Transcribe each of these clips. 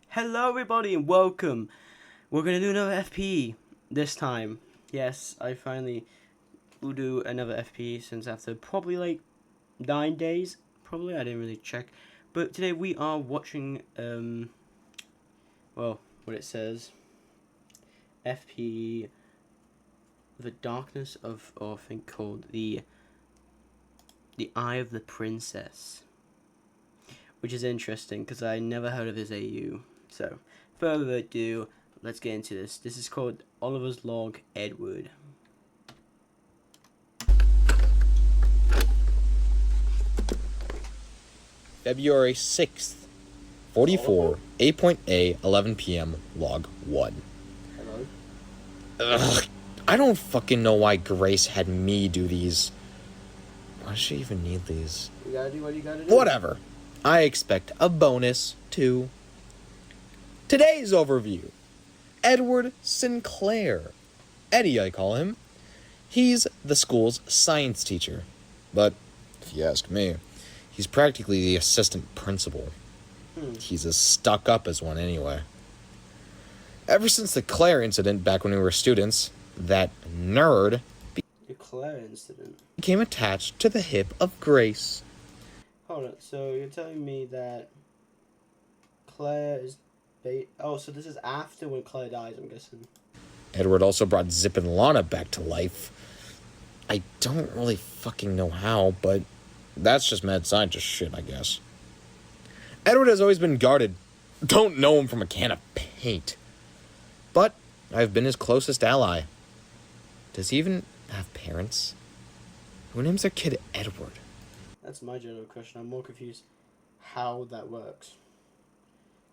Hello everybody and welcome. We're gonna do another FPE this time. Yes, I finally will do another FPE since after probably like 9 days. Probably, I didn't really check. But today we are watching well, what it says. FPE The Darkness of, or I think called the Eye of the Princess. Which is interesting because I never heard of this AU. So, further ado, let's get into this. This is called Oliver's Log Edward. February 6th, 44, 8.A, 11 p.m., log 1. Hello? Ugh, I don't fucking know why Grace had me do these. Why does she even need these? You gotta do what you gotta do. Whatever. I expect a bonus, too. Today's overview. Edward Sinclair. Eddie, I call him. He's the school's science teacher. But, if you ask me, he's practically the assistant principal. He's as stuck up as one anyway. Ever since the Claire incident back when we were students, that nerd The Claire incident. became attached to the hip of Grace. Hold on, so you're telling me that Claire is oh, so this is after when Claire dies, I'm guessing. Edward also brought Zip and Lana back to life. I don't really fucking know how, but that's just mad scientist shit, I guess. Edward has always been guarded. Don't know him from a can of paint. But I've been his closest ally. Does he even have parents? Who names their kid Edward? That's my general question. I'm more confused how that works.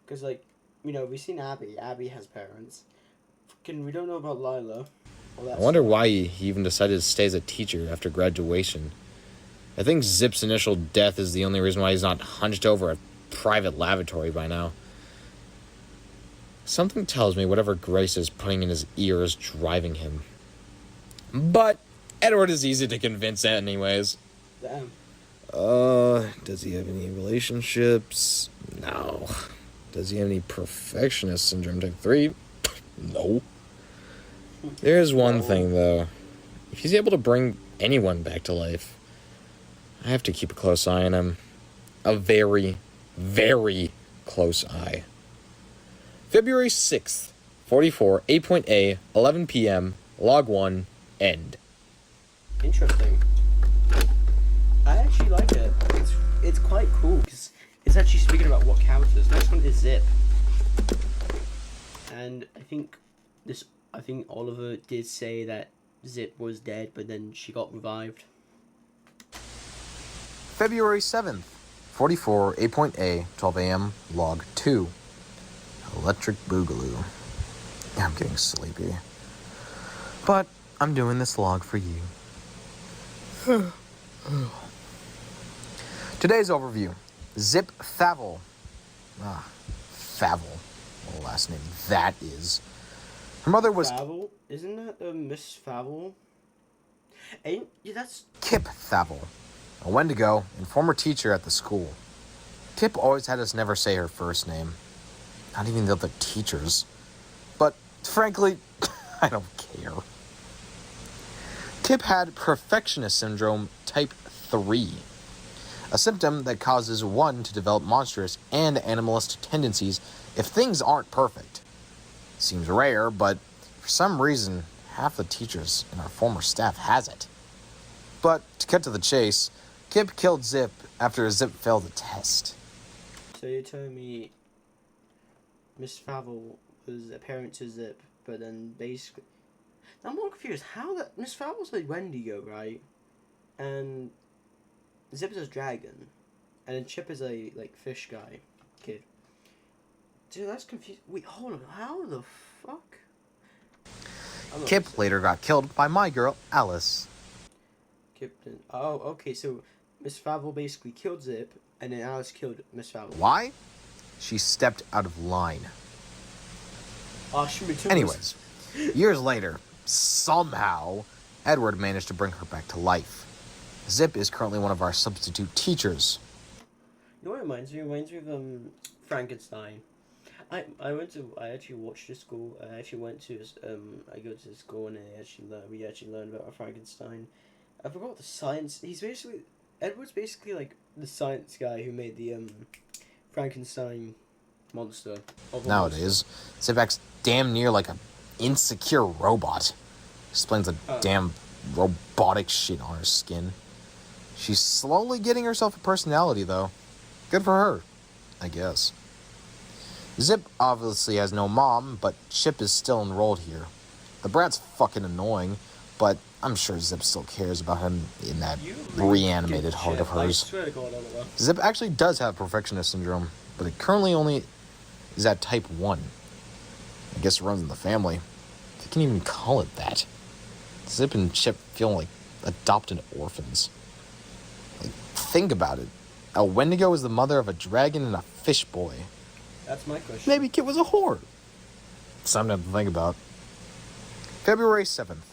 Because, like, you know, we've seen Abby. Abby has parents. We don't know about Lila. I wonder why he even decided to stay as a teacher after graduation. I think Zip's initial death is the only reason why he's not hunched over a private lavatory by now. Something tells me whatever Grace is putting in his ear is driving him. But Edward is easy to convince anyways. Damn. Does he have any relationships? No. Does he have any perfectionist syndrome type 3? No. There's one thing, though. If he's able to bring anyone back to life, I have to keep a close eye on him. A very, very close eye. February 6th, 44, 8.A, 11 p.m., log 1, end. Interesting. I actually like it. It's quite cool because it's actually speaking about what characters. Next one is Zip, and I think Oliver did say that Zip was dead, but then she got revived. February 7th, 44, 8.A, 12 a.m., log 2. Electric Boogaloo. I'm getting sleepy. But I'm doing this log for you. Today's overview. Zip Favell. Favell. What a last name that is. Her mother was Favell? Isn't that Miss Favell? Ain't yeah, that's Kip Favell, a Wendigo and former teacher at the school. Kip always had us never say her first name. Not even the other teachers. But, frankly, I don't care. Kip had perfectionist syndrome type 3. A symptom that causes one to develop monstrous and animalistic tendencies if things aren't perfect. Seems rare, but for some reason, half the teachers in our former staff has it. But, to cut to the chase, Kip killed Zip after Zip failed a test. so you're telling me Miss Favell was a parent to Zip, but then basically I'm more confused. How that Miss Favell's a Wendigo, right? And Zip is a dragon, and then Chip is a like fish guy kid. Dude, that's confusing. Wait, hold on. How the fuck? Kip later got killed by my girl, Alice. Kipton. Oh, okay. So Miss Favell basically killed Zip, and then Alice killed Miss Favell. Why? She stepped out of line. Oh, she returned. Anyways, years later, somehow, Edward managed to bring her back to life. Zip is currently one of our substitute teachers. You know what it reminds me? It reminds me of Frankenstein. I actually watched the school. I actually went to I go to school and we actually learned about Frankenstein. I forgot the science. Edward's basically like the science guy who made the Frankenstein monster. Nowadays, Zip acts damn near like a insecure robot. Explains the damn robotic shit on her skin. She's slowly getting herself a personality, though. Good for her, I guess. Zip obviously has no mom, but Chip is still enrolled here. The brat's fucking annoying, but I'm sure Zip still cares about him in that reanimated heart of hers. I swear to God, I don't know. Zip actually does have perfectionist syndrome, but it currently only is at type 1. I guess it runs in the family. If you can even call it that. Zip and Chip feel like adopted orphans. Like, think about it. A Wendigo is the mother of a dragon and a fish boy. That's my question. Maybe Kit was a whore. Something to think about. February 7th,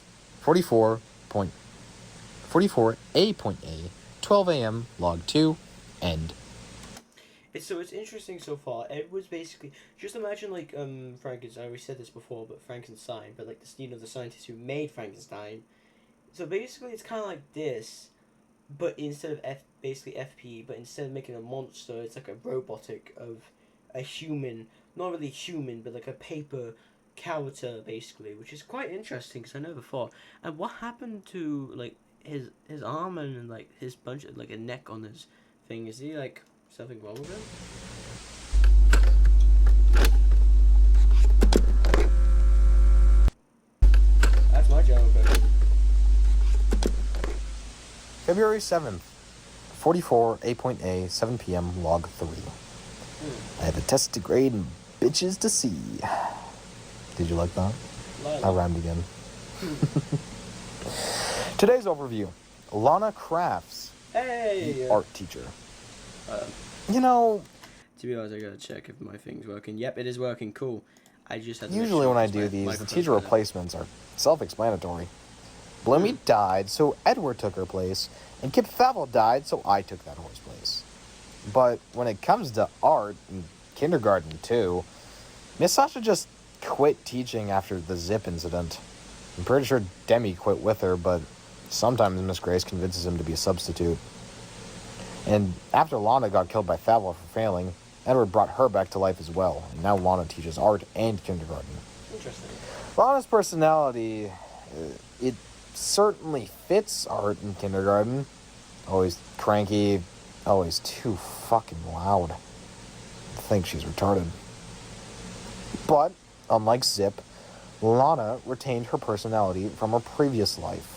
44A.A, 12 a.m., log 2, end. It's interesting so far. Edward's basically just imagine like Frankenstein. We said this before, but Frankenstein, but like the scientist who made Frankenstein. So basically, it's kind of like this, but instead of basically FP, but instead of making a monster, it's like a robotic of a human, not really human, but like a paper character basically, which is quite interesting because I never thought. And what happened to like his arm and like his bunch of like a neck on his thing? Is he like something wrong with him? That's my general question. February 7th, 44A.A, 7 p.m., log 3. I have a test to grade and bitches to see. Did you like that? I rhymed again. Today's overview. Lana Crafts. Hey! The art teacher. You know... To be honest, I gotta check if my thing's working. Yep, it is working. Cool. I just had to Usually when I do these, the teacher replacements are self-explanatory. Bloomy died, so Edward took her place, and Kip Favell died, so I took that horse place. But when it comes to art, and kindergarten too, Miss Sasha just quit teaching after the Zip incident. I'm pretty sure Demi quit with her, but sometimes Miss Grace convinces him to be a substitute. And after Lana got killed by Favell for failing, Edward brought her back to life as well, and now Lana teaches art and kindergarten. Interesting. Lana's personality, it certainly fits art and kindergarten. Always cranky, always too fucking loud. I think she's retarded. But, unlike Zip, Lana retained her personality from her previous life.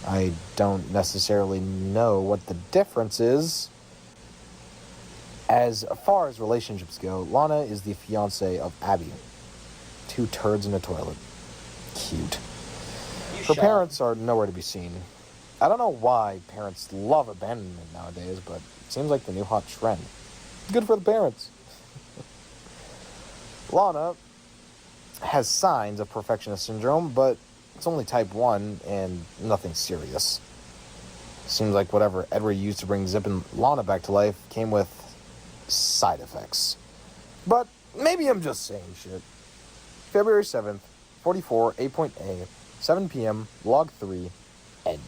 I don't necessarily know what the difference is. As far as relationships go, Lana is the fiancée of Abby. 2 turds in a toilet. Cute. Her parents are nowhere to be seen. I don't know why parents love abandonment nowadays, but it seems like the new hot trend. Good for the parents. Lana has signs of perfectionist syndrome, but it's only type 1 and nothing serious. Seems like whatever Edward used to bring Zip and Lana back to life came with side effects. But maybe I'm just saying shit. February 7th, 44A.A, 7 p.m., log 3, end.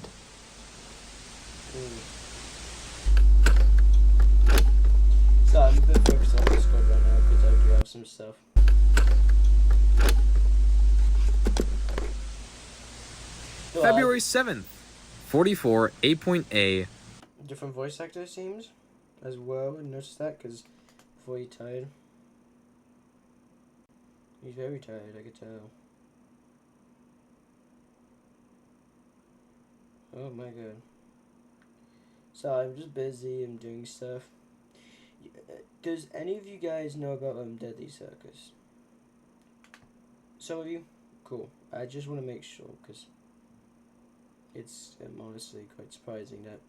So I'm a bit focused on Discord right now because I do have some stuff. February 7th, 44A.A. Different voice actor seems as well. I noticed that because before he tired. He's very tired, I could tell. Oh my god. So I'm just busy, I'm doing stuff. Does any of you guys know about Deadly Circus? Some of you? Cool. I just want to make sure, because it's honestly quite surprising that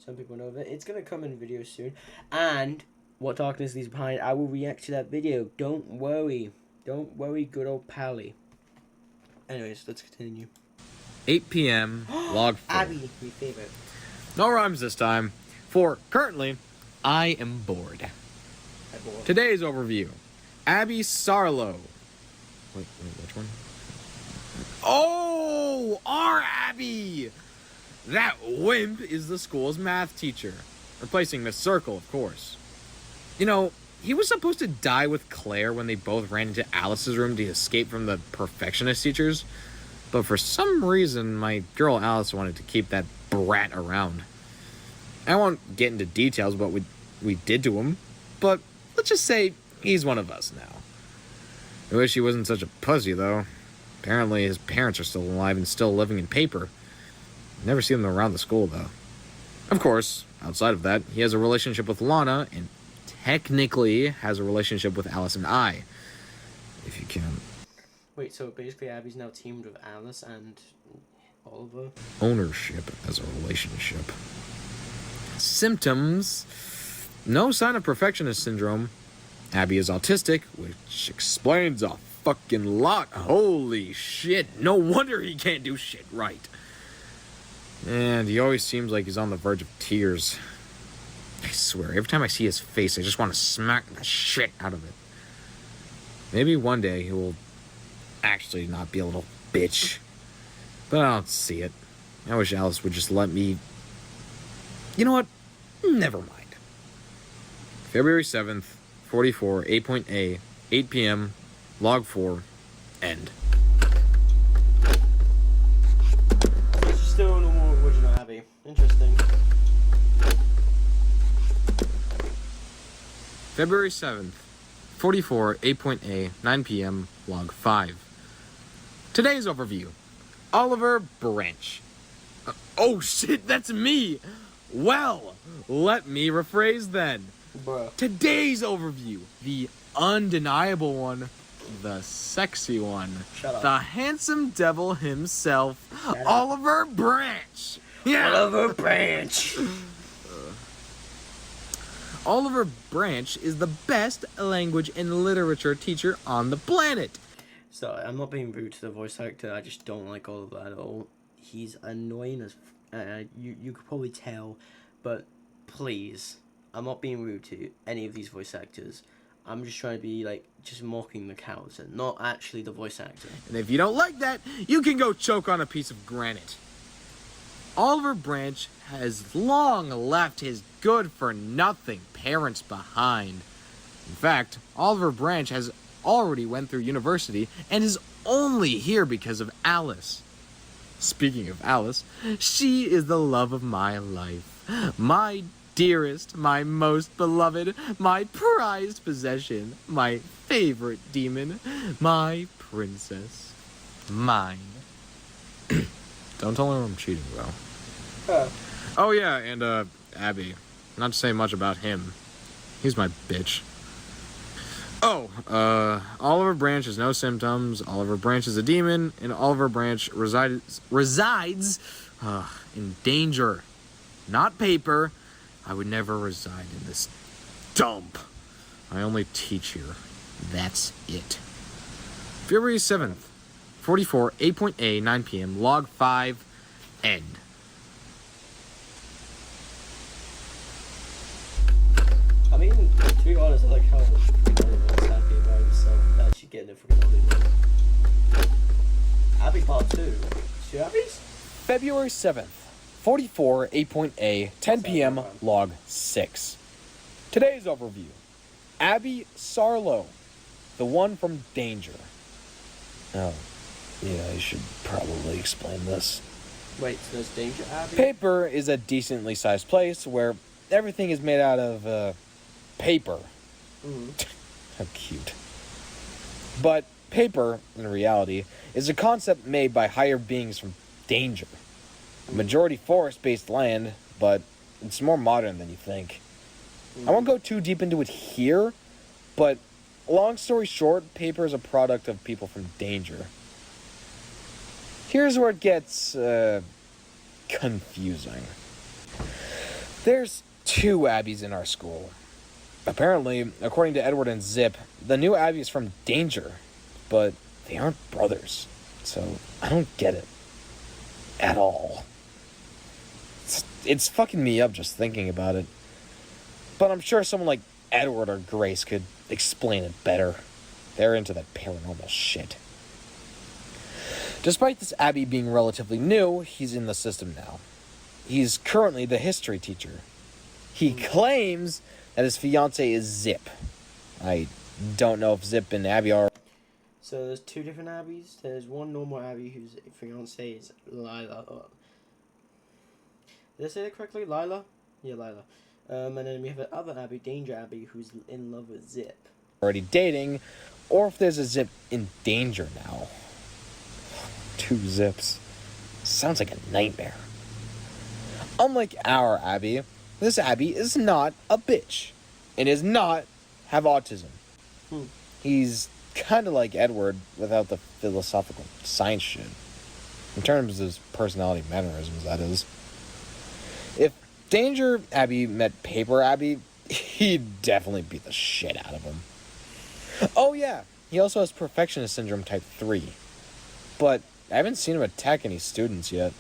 some people know of it. It's going to come in video soon. And What Darkness Leaves Behind, I will react to that video. Don't worry. Don't worry, good old Pally. Anyways, let's continue. 8 p.m. log 4. Abby, my favorite. No rhymes this time. For currently, I am bored. Today's overview. Abby Sarlo. Wait, which one? Oh, our Abby! That wimp is the school's math teacher. Replacing Miss Circle, of course. You know, he was supposed to die with Claire when they both ran into Alice's room to escape from the perfectionist teachers. But for some reason, my girl Alice wanted to keep that brat around. I won't get into details about what we did to him, but let's just say he's one of us now. I wish he wasn't such a pussy, though. Apparently his parents are still alive and still living in paper. Never see them around the school, though. Of course, outside of that, he has a relationship with Lana, and technically has a relationship with Alice and I. If you can. Wait, so basically Abby's now teamed with Alice and Oliver? Ownership as a relationship. Symptoms. No sign of perfectionist syndrome. Abby is autistic, which explains a fucking lot. Holy shit. No wonder he can't do shit right. And he always seems like he's on the verge of tears. I swear, every time I see his face, I just want to smack the shit out of it. Maybe one day he will actually not be a little bitch. But I don't see it. I wish Alice would just let me... You know what? Never mind. February 7th, 44, 8.A, 8 p.m., log 4, end. Still no more original Abby. Interesting. February 7th, 44, 8.A, 9 p.m., log 5. Today's overview. Oliver Branch. Oh shit, that's me! Well, let me rephrase then. Bruh. Today's overview. The undeniable one. The sexy one. Shut up. The handsome devil himself. Shut up. Oliver Branch. Yeah. Oliver Branch. Oliver Branch is the best language and literature teacher on the planet. So, I'm not being rude to the voice actor, I just don't like Oliver at all. He's annoying as... you could probably tell, but please, I'm not being rude to any of these voice actors. I'm just trying to be, like, just mocking the character, not actually the voice actor. And if you don't like that, you can go choke on a piece of granite. Oliver Branch has long left his good-for-nothing parents behind. In fact, Oliver Branch has already went through university and is only here because of Alice. Speaking of Alice, she is the love of my life. My dearest, my most beloved, my prized possession, my favorite demon, my princess. Mine. Don't tell her I'm cheating, though. Oh, yeah, and, Abby. Not to say much about him. He's my bitch. Oh, Oliver Branch has no symptoms, Oliver Branch is a demon, and Oliver Branch resides in danger. Not paper. I would never reside in this dump. I only teach here. That's it. February 7th, 44, 8.A, 9 p.m., log 5, end. I mean, to be honest, I like how Oliver's happy about himself actually getting it from Hollywood. Abby part 2. 2 Abbies? February 7th, 44, 8.A, 10 p.m., log 6. Today's overview. Abby Sarlo, the one from Danger. Oh, yeah, I should probably explain this. Wait, so there's Danger Abby? Paper is a decently sized place where everything is made out of, paper. Mm-hmm. How cute. But paper, in reality, is a concept made by higher beings from Danger. A majority forest-based land, but it's more modern than you think. I won't go too deep into it here, but long story short, paper is a product of people from Danger. Here's where it gets, confusing. There's 2 Abbies in our school. Apparently, according to Edward and Zip, the new Abby is from Danger, but they aren't brothers, so I don't get it. At all. It's fucking me up just thinking about it. But I'm sure someone like Edward or Grace could explain it better. They're into that paranormal shit. Despite this Abby being relatively new, he's in the system now. He's currently the history teacher. He claims that his fiancée is Zip. I don't know if Zip and Abby are... So there's two different Abbies. There's one normal Abby whose fiancée is Lila. Did I say that correctly? Lila? Yeah, Lila. And then we have another Abby, Danger Abby, who's in love with Zip. Already dating, or if there's a Zip in danger now. 2 Zips. Sounds like a nightmare. Unlike our Abby, this Abby is not a bitch. And does not have autism. He's kind of like Edward without the philosophical science shit. In terms of his personality mannerisms, that is. If Danger Abby met Paper Abby, he'd definitely beat the shit out of him. Oh yeah, he also has perfectionist syndrome type 3. But I haven't seen him attack any students yet.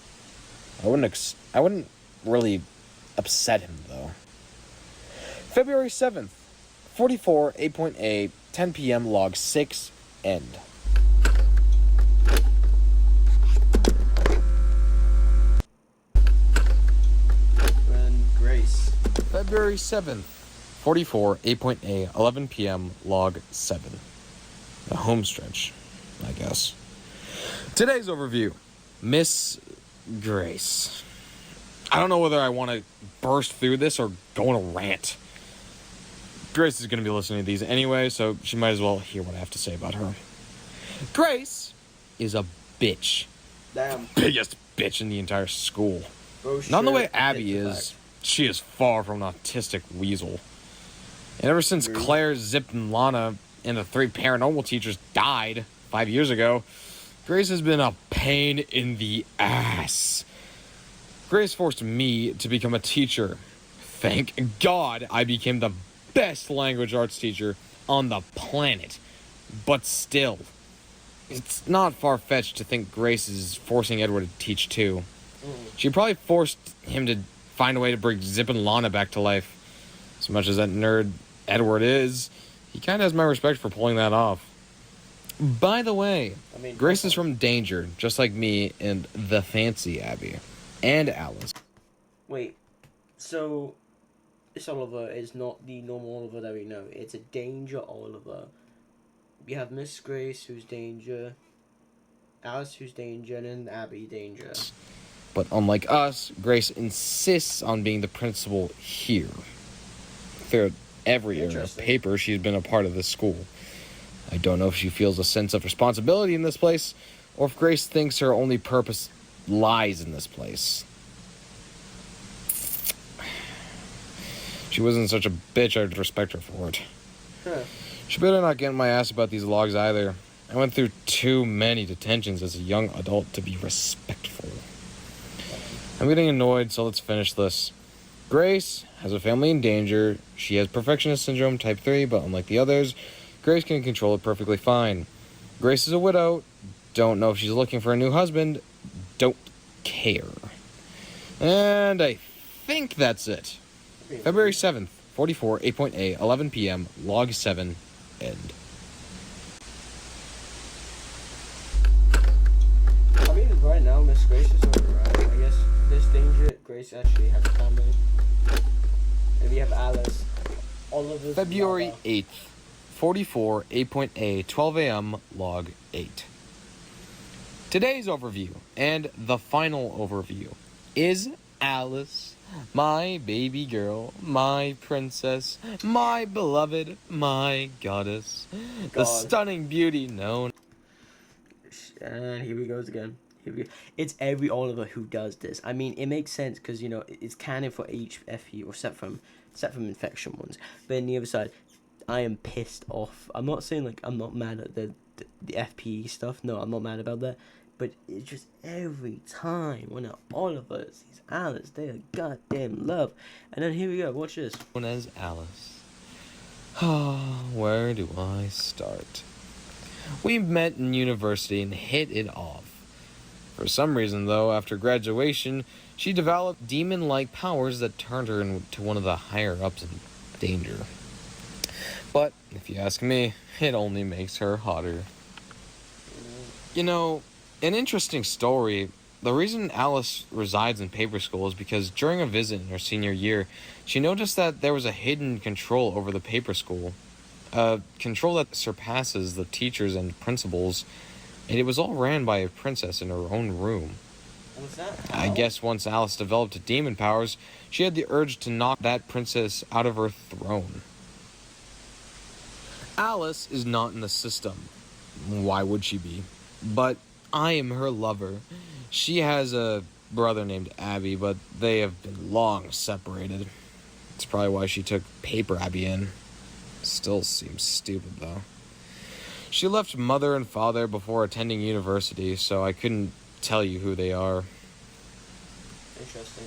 I wouldn't really upset him though. February 7th, 44 8.8, 10 p.m. log 6 end. And Grace. February 7th, 44 8.8, 11 p.m. log 7. The home stretch, I guess. Today's overview. Miss Grace. I don't know whether I want to burst through this or go on a rant. Grace is going to be listening to these anyway, so she might as well hear what I have to say about her. Grace is a bitch. Damn. Biggest bitch in the entire school. Bro, Not in the way sure, Abby it's a is. fact. She is far from an autistic weasel. And ever since Agreed. Claire, Zip, and Lana and the 3 paranormal teachers died 5 years ago, Grace has been a pain in the ass. Grace forced me to become a teacher. Thank God I became the best language arts teacher on the planet. But still, it's not far-fetched to think Grace is forcing Edward to teach too. She probably forced him to find a way to bring Zip and Lana back to life. As much as that nerd Edward is, he kind of has my respect for pulling that off. By the way, Grace is from Danger, just like me and the fancy Abby. And Alice. Wait, so this Oliver is not the normal Oliver that we know. It's a Danger Oliver. We have Miss Grace, who's Danger, Alice, who's Danger, and then Abby, Danger. But unlike us, Grace insists on being the principal here. Throughout every era of Interesting. paper, she's been a part of this school. I don't know if she feels a sense of responsibility in this place, or if Grace thinks her only purpose lies in this place. If she wasn't such a bitch, I'd respect her for it. Huh. She better not get my ass about these logs either. I went through too many detentions as a young adult to be respectful. I'm getting annoyed, so let's finish this. Grace has a family in danger. She has perfectionist syndrome type 3, but unlike the others, Grace can control it perfectly fine. Grace is a widow. Don't know if she's looking for a new husband. Don't care. And I think that's it. February 7th, 44, 8.8, 11 p.m., log 7, end. I mean, right now, Miss Grace is alright. I guess this Danger, Grace actually has a family. And we have Alice. Oliver's February mother. 8th, 44, 8.8, 12 a.m., log 8. Today's overview, and the final overview, is Alice, my baby girl, my princess, my beloved, my goddess, the God. stunning beauty known. And here we go again. Here we go. It's every Oliver who does this. I mean, it makes sense because, you know, it's canon for each FE, or except from infection ones. But on the other side, I am pissed off. I'm not saying, like, I'm not mad at the FPE stuff. No, I'm not mad about that. But it's just every time when an Oliver sees Alice, they are goddamn love. And then here we go, watch this. Known as Alice. Where do I start? We met in university and hit it off. For some reason, though, after graduation, she developed demon-like powers that turned her into one of the higher-ups in Danger. But if you ask me, it only makes her hotter. You know, an interesting story. The reason Alice resides in paper school is because during a visit in her senior year, she noticed that there was a hidden control over the paper school. A control that surpasses the teachers and principals, and it was all ran by a princess in her own room. Was that I how? guess once Alice developed demon powers, she had the urge to knock that princess out of her throne. Alice is not in the system. Why would she be? But I am her lover. She has a brother named Abby, but they have been long separated. It's probably why she took Paper Abby in. Still seems stupid, though. She left mother and father before attending university, so I couldn't tell you who they are. Interesting.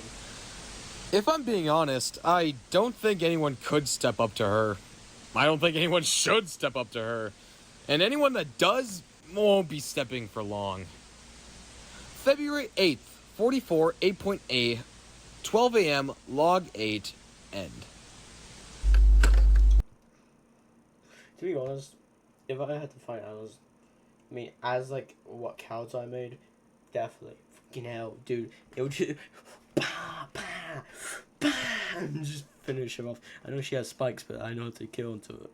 If I'm being honest, I don't think anyone could step up to her. I don't think anyone should step up to her. And anyone that does won't be stepping for long. February 8th, 44, 8.A, 12 a.m., log 8, end. To be honest, if I had to fight Alice, I mean, as like what counts I made, definitely. Fucking hell, dude. It would just bah, bah, bah, and just finish him off. I know she has spikes, but I know how to kill into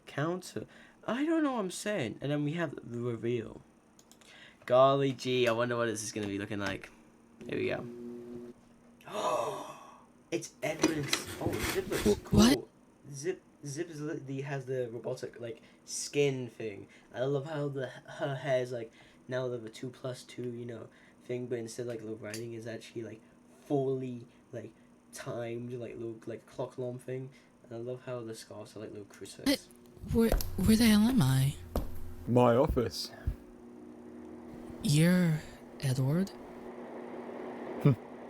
counter. I don't know what I'm saying. And then we have the reveal. Golly gee, I wonder what this is gonna be looking like. Here we go. Oh, it's Edward's. Oh, Zip looks cool. What? Zip has the robotic like skin thing. I love how her hair is like now the 2+2 thing, but instead like the writing is actually like fully like timed like little like clock alarm thing. And I love how the scarves are like little crucifix. Where the hell am I? My office. You're Edward?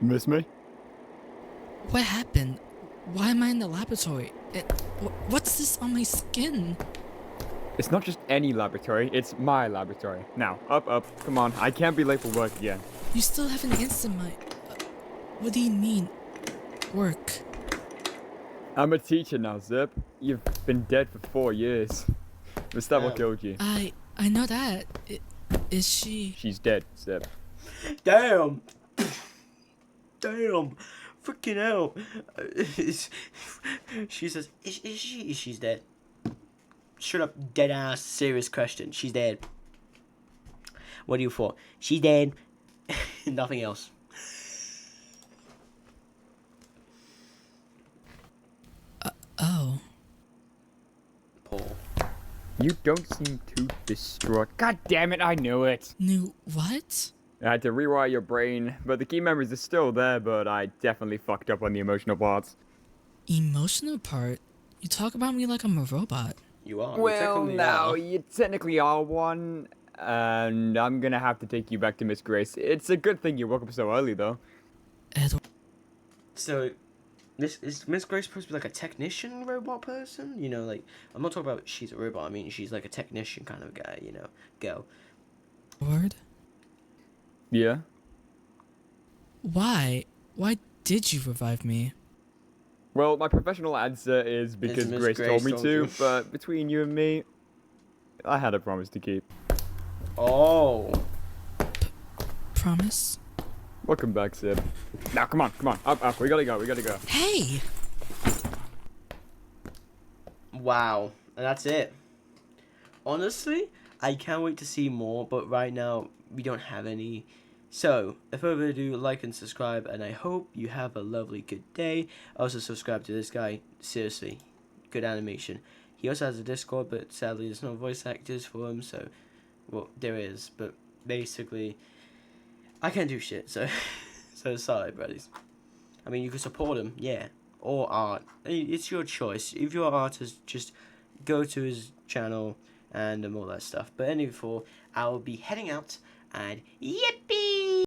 Miss me? What happened? Why am I in the laboratory? What's this on my skin? It's not just any laboratory, it's my laboratory. Now, up, come on, I can't be late for work again. You still haven't answered my... what do you mean? Work? I'm a teacher now, Zip. You've been dead for 4 years. Gustavo killed you. I know that. Is she... She's dead, Zip. Damn. Damn. Freaking hell. She says, is she? She's dead. Straight up, dead ass, serious question. She's dead. What do you for? She's dead. Nothing else. Oh. Paul. You don't seem too distraught. God damn it, I knew it. Knew what? I had to rewire your brain, but the key memories are still there, but I definitely fucked up on the emotional parts. Emotional part? You talk about me like I'm a robot. You are. Well, You now, are. you technically are one, and I'm gonna have to take you back to Miss Grace. It's a good thing you woke up so early, though. Edward... So, this is Miss Grace supposed to be like a technician robot person? Like, I'm not talking about she's a robot. I mean, she's like a technician kind of guy, Go. Edward? Yeah? Why? Why did you revive me? Well, my professional answer is because Miss Grace told me told to, you. but between you and me, I had a promise to keep. Oh. Promise? Welcome back, Sid. Now, come on, up, we gotta go. Hey! Wow. And that's it. Honestly, I can't wait to see more, but right now, we don't have any. So, without further ado, like and subscribe, and I hope you have a lovely good day. Also, subscribe to this guy. Seriously, good animation. He also has a Discord, but sadly, there's no voice actors for him, so, well, there is, but basically, I can't do shit, so, so sorry, buddies. I mean, you can support him, yeah, or art. It's your choice. If you're an artist, just go to his channel and all that stuff. But anyway, I will be heading out, and yippee!